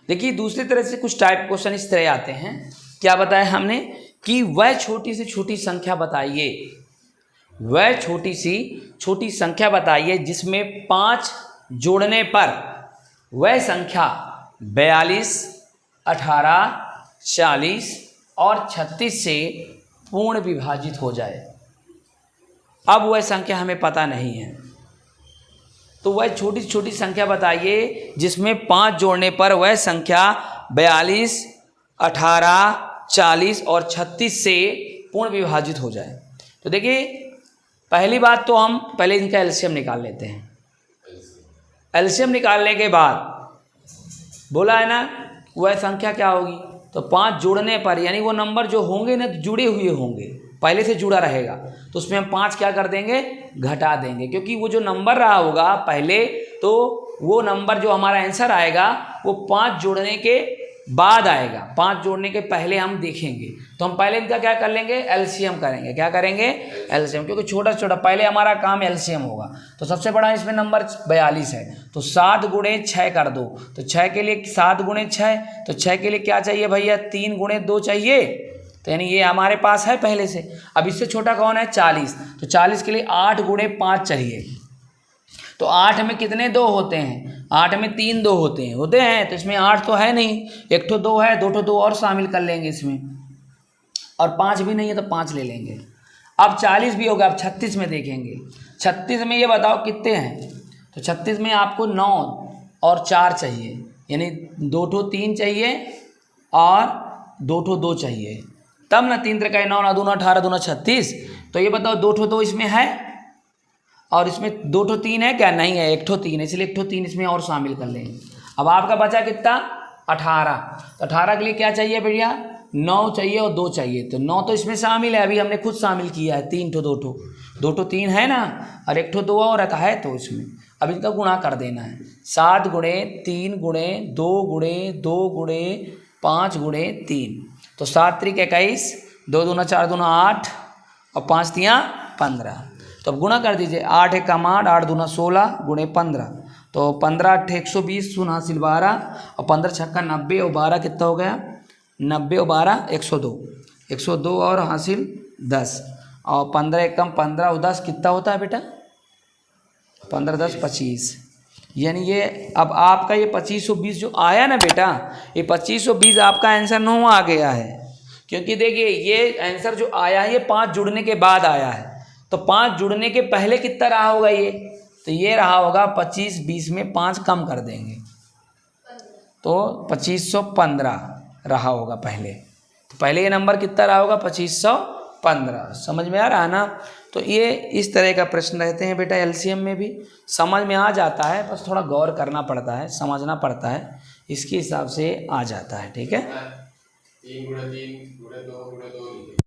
देखिए दूसरी तरह से कुछ टाइप क्वेश्चन इस तरह आते हैं। क्या बताया हमने कि वह छोटी से छोटी संख्या बताइए, वह छोटी सी छोटी संख्या बताइए जिसमें 5 जोड़ने पर वह संख्या 42, 18, 40 और 36 से पूर्ण विभाजित हो जाए। अब वह संख्या हमें पता नहीं है, तो वह छोटी छोटी संख्या बताइए जिसमें 5 जोड़ने पर वह संख्या 42, 18, 40 और 36 से पूर्ण विभाजित हो जाए। तो देखिए पहली बात तो हम पहले इनका एलसीएम निकाल लेते हैं। एलसीएम निकालने के बाद बोला है ना वह संख्या क्या होगी, तो 5 जोड़ने पर यानी वो नंबर जो होंगे ना जुड़े हुए होंगे, पहले से जुड़ा रहेगा, तो उसमें हम 5 क्या कर देंगे, घटा देंगे, क्योंकि वो जो नंबर रहा होगा पहले, तो वो नंबर जो हमारा आंसर आएगा वो 5 जोड़ने के बाद आएगा, 5 जोड़ने के पहले हम देखेंगे। तो हम पहले इनका क्या कर लेंगे, एलसीएम करेंगे। क्या करेंगे, एलसीएम, क्योंकि छोटा छोटा पहले हमारा काम एलसीएम होगा। तो सबसे बड़ा इसमें नंबर 42 है, तो 7 गुणे 6 कर दो, तो 6 के लिए 7 गुणे 6, तो 6 के लिए क्या चाहिए भैया, 3 गुणे 2 चाहिए, तो यानी ये हमारे पास है पहले से। अब इससे छोटा कौन है, 40, तो 40 के लिए 8 गुणे 5 चाहिए, तो 8 में कितने 2 होते हैं, 8 में 3 2 होते हैं, तो इसमें 8 तो है नहीं, एक ठो 2 है, 2 ठो 2 और शामिल कर लेंगे इसमें, और 5 भी नहीं है तो 5 ले लेंगे। अब 40 भी होगा, अब 36 में देखेंगे, 36 में ये बताओ कितने हैं, तो 36 में आपको 9 और 4 चाहिए, यानी 2 ठो 3 चाहिए और 2 ठो 2 चाहिए, तब ना 3 3 9 9 2 18 2 36। तो ये बताओ 2 ठो 2 इसमें है और इसमें 2 ठो 3 है क्या, नहीं है, 1 ठो 3 है, इसलिए 1 ठो 3 इसमें और शामिल कर लेंगे। अब आपका बचा कितना, 18, तो 18 के लिए क्या चाहिए भैया, 9 चाहिए और 2 चाहिए, तो 9 तो इसमें शामिल है, अभी हमने खुद शामिल किया है, 3 ठो 2 ठो 3 है ना, और 1 ठो 2 और रखा है, तो इसमें अब इनका गुणा कर देना है, 7 गुणे 3 गुणे 2 गुणे 2 गुणे 5 गुणे 3, तो 7 त्रिक 21, 2 दूना 4 दूना 8 और 5 तियाँ 15। तो अब गुणा कर दीजिए, 8 एक कम 8, 8 दूना 16 गुणे 15, तो 15 8 120, शून्य हासिल 12 और 15 छक्का 90 और 12 कितना हो गया, 90 और 12 102 और हासिल 10, और 15 एक कम 15 और 10 कितना होता है बेटा, 15 10 25, यानी ये अब आपका ये 2520 जो आया ना बेटा, ये 2520 आपका आंसर 9 आ गया है, क्योंकि देखिए ये आंसर जो आया है ये 5 जुड़ने के बाद आया है, तो 5 जुड़ने के पहले कितना रहा होगा ये, तो ये रहा होगा 25 20 में 5 कम कर देंगे, तो 2515 रहा होगा पहले, तो पहले ये नंबर कितना रहा होगा, 2515। समझ में आ रहा है ना। तो ये इस तरह का प्रश्न रहते हैं बेटा, एलसीएम में भी समझ में आ जाता है, बस थोड़ा गौर करना पड़ता है, समझना पड़ता है, इसके हिसाब से आ जाता है। ठीक है, 3 गुणे 3 गुणे 2 गुणे 2